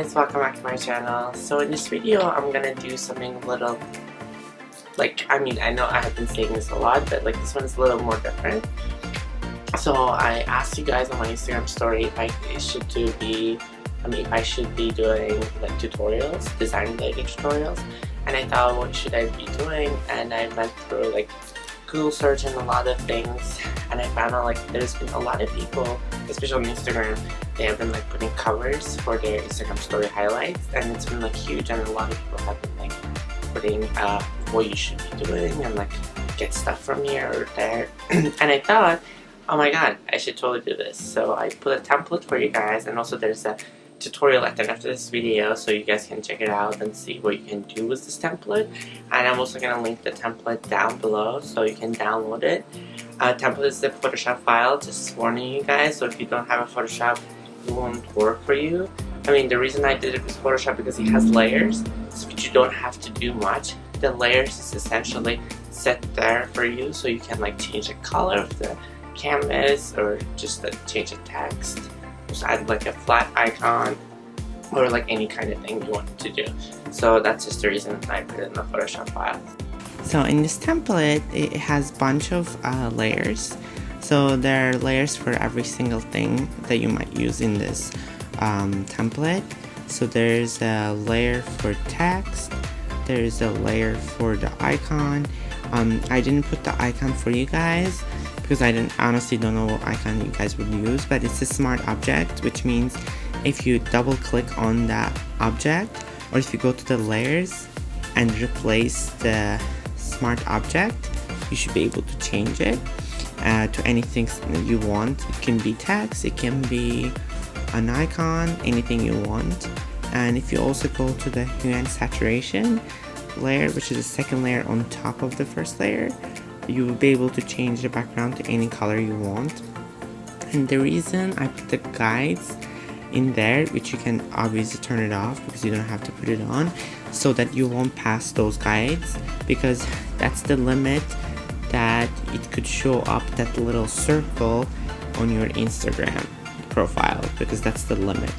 guys, welcome back to my channel. So in this video I'm gonna do something a little, I know I have been saying this a lot, but this one is a little more different. So I asked you guys on my Instagram story if I should be doing tutorials, design related tutorials, and I thought, what should I be doing? And I went through Google search and a lot of things, and I found out there's been a lot of people, especially on Instagram, they have been putting covers for their Instagram story highlights, and it's been huge, and a lot of people have been putting what you should be doing and get stuff from here or there. And I thought, oh my god, I should totally do this. So I put a template for you guys, and also there's a tutorial at the end of this video so you guys can check it out and see what you can do with this template. And I'm also going to link the template down below so you can download it. Template is the Photoshop file, just warning you guys, so if you don't have a Photoshop it won't work for you. The reason I did it with Photoshop because it has layers, so you don't have to do much. The layers is essentially set there for you, so you can change the color of the canvas or just change the text. Just add a flat icon or any kind of thing you want to do. So that's just the reason I put it in the Photoshop file. So in this template, it has a bunch of layers. So there are layers for every single thing that you might use in this template. So there's a layer for text, there's a layer for the icon. I didn't put the icon for you guys because I honestly don't know what icon you guys would use, but it's a smart object, which means if you double click on that object, or if you go to the layers and replace the smart object, you should be able to change it to anything that you want. It can be text, it can be an icon, anything you want. And if you also go to the hue and saturation layer, which is the second layer on top of the first layer, you will be able to change the background to any color you want. And the reason I put the guides in there, which you can obviously turn it off because you don't have to put it on, so that you won't pass those guides, because that's the limit that it could show up, that little circle on your Instagram profile, because that's the limit.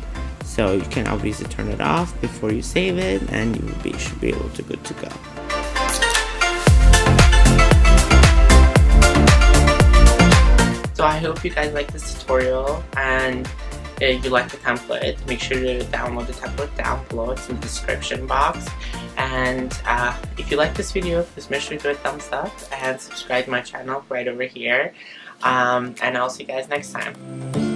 So you can obviously turn it off before you save it, and you should be able to good to go. So I hope you guys like this tutorial, and if you like the template, make sure to download the template down below. It's in the description box. And if you like this video, please make sure to do a thumbs up and subscribe to my channel right over here. And I'll see you guys next time.